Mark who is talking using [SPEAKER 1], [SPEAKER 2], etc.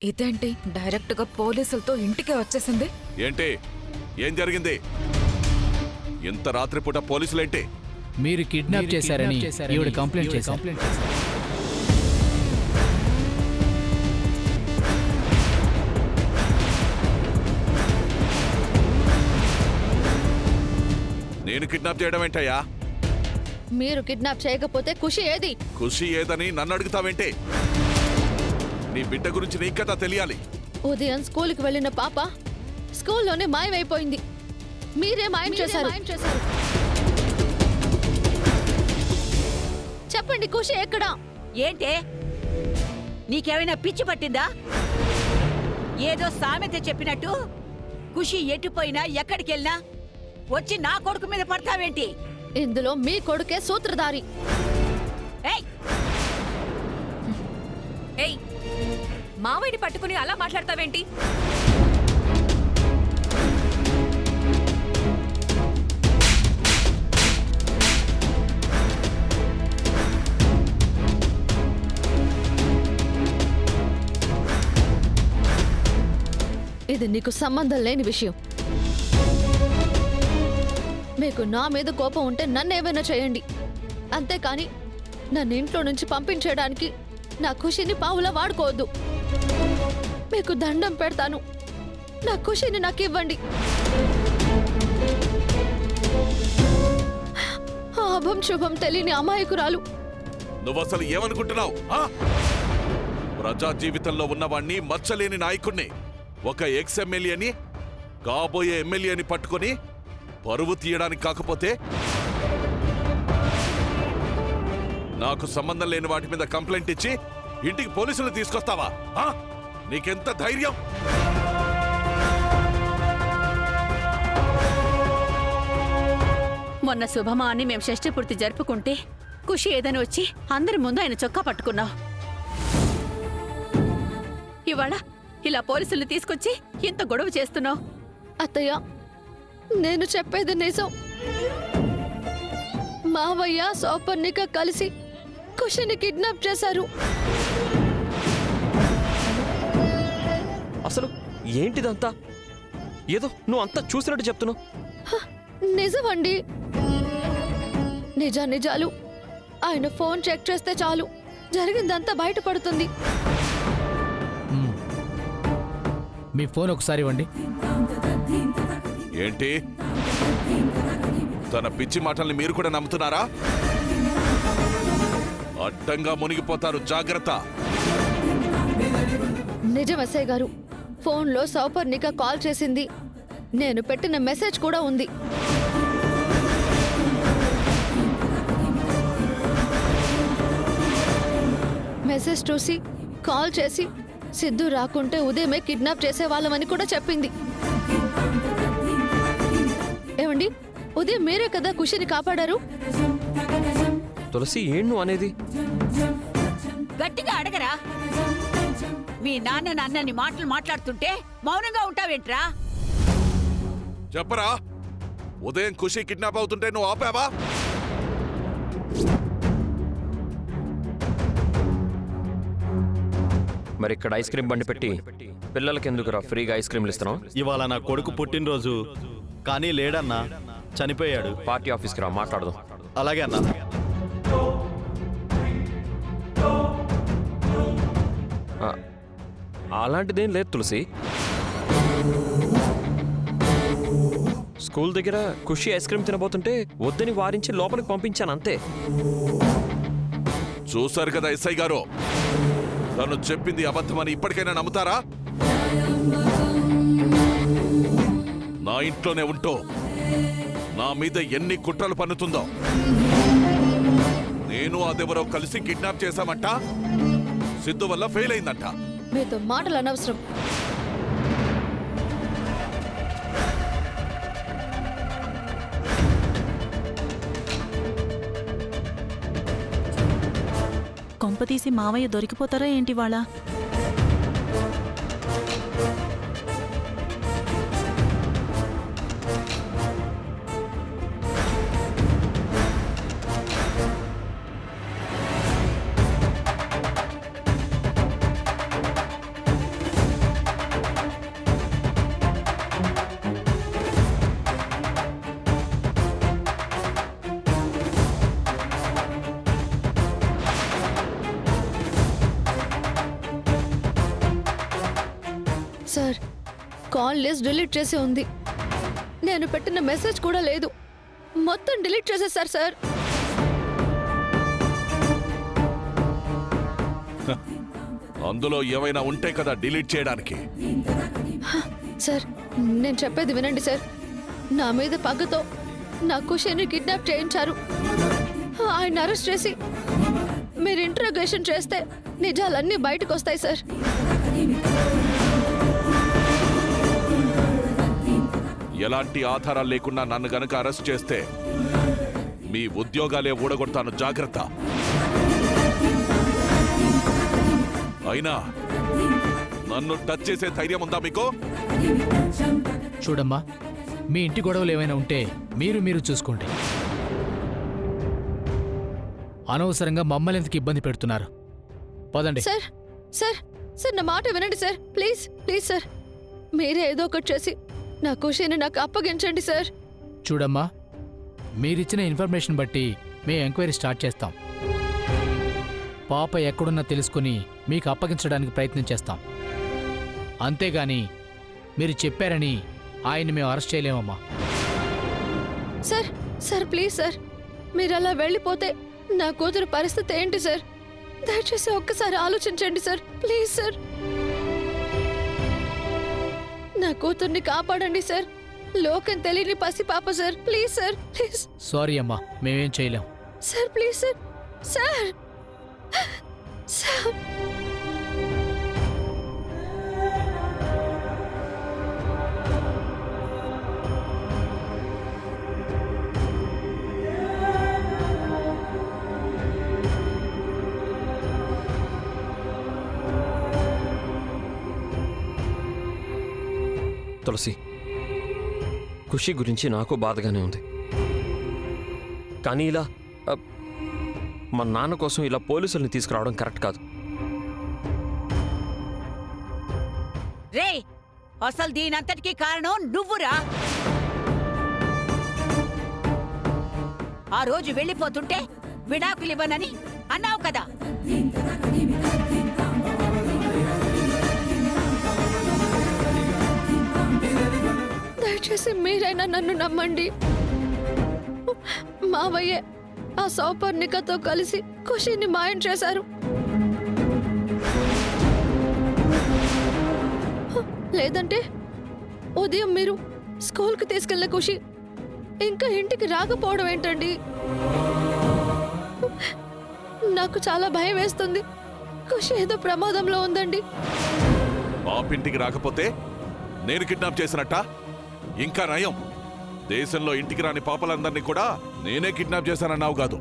[SPEAKER 1] ఇదేంటి డైరెక్ట్ గా పోలీసులతో ఇంటికే వచ్చేసింది?
[SPEAKER 2] ఏంటి? ఏం జరిగింది? ఇంత రాత్రిపూట పోలీసులేంటి?
[SPEAKER 3] మీరు కిడ్నాప్ చేశారని ఈవిడ కంప్లైంట్ చేశారు.
[SPEAKER 2] నేను కిడ్నాప్ చేయడం ఏంటయ్యా?
[SPEAKER 4] మీరు కిడ్నాప్ చేయకపోతే ఖుషి ఏది?
[SPEAKER 2] ఖుషి ఏదని నన్ను అడుగుతావేంటి? నీ బిడ్డ గురించి నీకు కదా తెలియాలి.
[SPEAKER 4] ఉదయం స్కూల్కి వెళ్ళిన పాప స్కూల్లోనే మాయమైపోయింది. మీరే మాయం చేశారు. చెప్పండి, ఖుషి ఎక్కడా?
[SPEAKER 5] ఏంటే నీకేమైనా పిచ్చి పట్టిందా? ఏదో సామెత చెప్పినట్టు ఖుషి ఎటుపోయినా ఎక్కడికెళ్ళినా వచ్చి నా కొడుకు మీద పడతావేంటి?
[SPEAKER 4] ఇందులో మీ కొడుకే సూత్రధారి.
[SPEAKER 5] ఏయ్
[SPEAKER 1] ఏయ్, మావయ్యని పట్టుకుని అలా మాట్లాడతావేంటి?
[SPEAKER 4] ఇది నీకు సంబంధం లేని విషయం. మీకు నా మీద కోపం ఉంటే నన్నేమైనా చేయండి, అంతేకాని నన్ను ఇంట్లో నుంచి పంపించేయడానికి నా ఖుషిని పావులా వాడుకోవద్దు. మీకు దండం పెడతాను, నా ఖుషిని నాకు ఇవ్వండి. అభం శుభం తెలియని అమాయకురాలు.
[SPEAKER 2] నువ్వసలు ఏమనుకుంటున్నావు? ప్రజా జీవితంలో ఉన్నవాణ్ణి, మచ్చలేని నాయకుణ్ణి, ఒక ఎక్స్ ఎమ్మెల్యేని కాబోయే ఎమ్మెల్యేని పట్టుకొని పరువు తీయడానికి కాకపోతే నాకు సంబంధం లేని వాటి మీద కంప్లైంట్ ఇచ్చి ఇంటికి పోలీసులు తీసుకొస్తావా? నీకెంత ధైర్యం?
[SPEAKER 5] మొన్న శుభమా అని మేం షష్ఠి పూర్తి జరుపుకుంటే ఖుషి ఏదని వచ్చి అందరి ముందు ఆయన చొక్కా పట్టుకున్నావు. ఇవాళ ఇలా పోలీసుల్ని తీసుకొచ్చి ఇంత గొడవ చేస్తున్నావు.
[SPEAKER 4] అత్తయ్య, నేను చెప్పేది నిజం. మావయ్య సౌపర్ణిక కలిసి ఖుషిని కిడ్నాప్ చేశారు.
[SPEAKER 6] అసలు ఏంటిదంతా? ఏదో నువ్వు అంతా చూసినట్టు చెప్తున్నావు.
[SPEAKER 4] నిజమండి, నిజాలు ఆయన ఫోన్ చెక్ చేస్తే చాలు జరిగిందంతా బయటపడుతుంది.
[SPEAKER 3] మీ ఫోన్ ఒకసారి ఇవ్వండి.
[SPEAKER 2] ఏంటి? తన పిచ్చి మాటల్ని మీరు కూడా నమ్ముతున్నారా? అడ్డంగా మునిగిపోతారు, జాగ్రత్త.
[SPEAKER 4] నిజం ఎస్ఐ గారు, ఫోన్లో సౌపర్ణిక కాల్ చేసింది. నేను పెట్టిన మెసేజ్ కూడా ఉంది. మెసేజ్ చూసి కాల్ చేసి సిద్ధు రాకుంటే ఉదయమే కిడ్నాప్ చేసేవాళ్ళమని కూడా చెప్పింది. ఏమండి, ఉదయం మీరే కదా ఖుషిని కాపాడారు?
[SPEAKER 6] తులసి, ఏం నువ్వు అనేది?
[SPEAKER 5] గట్టిగా అడగరా? మీ నాన్నని మాటలు మాట్లాడుతుంటే మౌనంగా ఉంటావేంట్రా?
[SPEAKER 2] చెప్పరా, ఉదయం ఖుషి కిడ్నాప్ అవుతుంటే నువ్వు ఆపావా?
[SPEAKER 6] మరి ఇక్కడ ఐస్ క్రీమ్ బండి పెట్టి పిల్లలకి ఎందుకురా ఫ్రీగా ఐస్ క్రీమ్లు ఇస్తున్నావు?
[SPEAKER 7] ఇవాళ నా కొడుకు పుట్టినరోజు, కానీ లేడన్నా, చనిపోయాడు.
[SPEAKER 6] పార్టీ ఆఫీస్కి రా, మాట్లాడదాం.
[SPEAKER 7] అలాగే అన్నా.
[SPEAKER 6] అలాంటిదేం లేదు తులసి. స్కూల్ దగ్గర ఖుషి ఐస్ క్రీమ్ తినబోతుంటే వద్దని వారించి లోపలికి పంపించాను, అంతే.
[SPEAKER 2] చూశారు కదా ఎస్ఐ గారు, తను చెప్పింది అబద్ధమని ఇప్పటికైనా నమ్ముతారా? నా ఇంట్లోనే ఉంటూ నా మీద ఎన్ని కుట్రలు పన్నుతుందో. నేను అదెవరో కలిసి కిడ్నాప్ చేశామంట, సిద్ధు వల్ల ఫెయిల్ అయిందంట.
[SPEAKER 4] మీతో మాటలు అనవసరం.
[SPEAKER 8] కొంపతీసి మావయ్య దొరికిపోతారా ఏంటి వాళ్ళ?
[SPEAKER 4] సార్ కాల్ లిస్ట్ డిలీట్ చేసి ఉంది. నేను పెట్టిన మెసేజ్ కూడా లేదు. మొత్తం డిలీట్ చేసేసారు సార్.
[SPEAKER 2] అందులో ఏమైనా ఉంటే కదా డిలీట్ చేయడానికి.
[SPEAKER 4] సార్ నేను చెప్పేది వినండి సార్. నా మీద పగతో నా ఖుషిని కిడ్నాప్ చేయించారు. ఆయన అరెస్ట్ చేసి మీరు ఇంట్రోగేషన్ చేస్తే నిజాలన్నీ బయటకు వస్తాయి సార్.
[SPEAKER 2] ఎలాంటి ఆధారాలు లేకుండా నన్ను గనక అరెస్ట్ చేస్తే మీ ఉద్యోగాలే ఊడగొడతాను, జాగ్రత్త. అయినా నన్ను టచ్ చేసే ధైర్యం ఉందా మీకు?
[SPEAKER 3] చూడమ్మా, మీ ఇంటి గొడవలు ఏమైనా ఉంటే మీరు చూసుకోండి. అనవసరంగా మమ్మల్ని ఎందుకు ఇబ్బంది పెడుతున్నారు? పదండి.
[SPEAKER 4] సార్ సార్ సార్ నా మాట వినండి సార్. ప్లీజ్ ప్లీజ్ సార్, మీరే ఏదో ఒకటి చేసి నా ఖుషిని నాకు అప్పగించండి సార్.
[SPEAKER 3] చూడమ్మా, మీరిచ్చిన ఇన్ఫర్మేషన్ బట్టి మేము ఎంక్వైరీ స్టార్ట్ చేస్తాం. పాప ఎక్కడున్నా తెలుసుకుని మీకు అప్పగించడానికి ప్రయత్నం చేస్తాం. అంతేగాని మీరు చెప్పారని ఆయన్ని మేము అరెస్ట్ చేయలేమమ్మా.
[SPEAKER 4] సార్ సార్ ప్లీజ్ సార్, మీరు అలా వెళ్ళిపోతే నా కూతురు పరిస్థితి ఏంటి సార్? దయచేసి ఒక్కసారి ఆలోచించండి సార్, ప్లీజ్ సార్. నా కూతుర్ని కాపాడండి సార్. లోకం తెలియని పసి పాప sir, please sir, please.
[SPEAKER 3] Sorry అమ్మా, మేమేం చేయలేం.
[SPEAKER 4] Sir please sir. Sir sir
[SPEAKER 6] Tulasi, Khushi గురించి నాకు బాధగానే ఉంది. కానీ ఇలా మా నాన్న కోసం ఇలా పోలీసుల్ని తీసుకురావడం కరెక్ట్ కాదు.
[SPEAKER 5] రే, అసలు దీనంతటికీ కారణం నువ్వురా. ఆ రోజు వెళ్ళిపోతుంటే విడాకులివ్వనని అన్నావు కదా.
[SPEAKER 4] దయచేసి మీరైనా నన్ను నమ్మండి. మావయ్య ఆ సౌపర్ణికతో కలిసి ఖుషిని మాయం చేశారు. లేదంటే ఉదయం మీరు స్కూల్కి తీసుకెళ్లిన ఖుషి ఇంకా ఇంటికి రాకపోవడం ఏంటండి? నాకు చాలా భయం వేస్తుంది. ఖుషి ఏదో ప్రమాదంలో ఉందండి.
[SPEAKER 2] పాపింటికి రాకపోతే నేను కిడ్నాప్ చేసినట్ట? ఇంకా నయం, దేశంలో ఇంటికి రాని పాపలందరినీ కూడా నేనే కిడ్నాప్ చేశానన్నావు కాదు.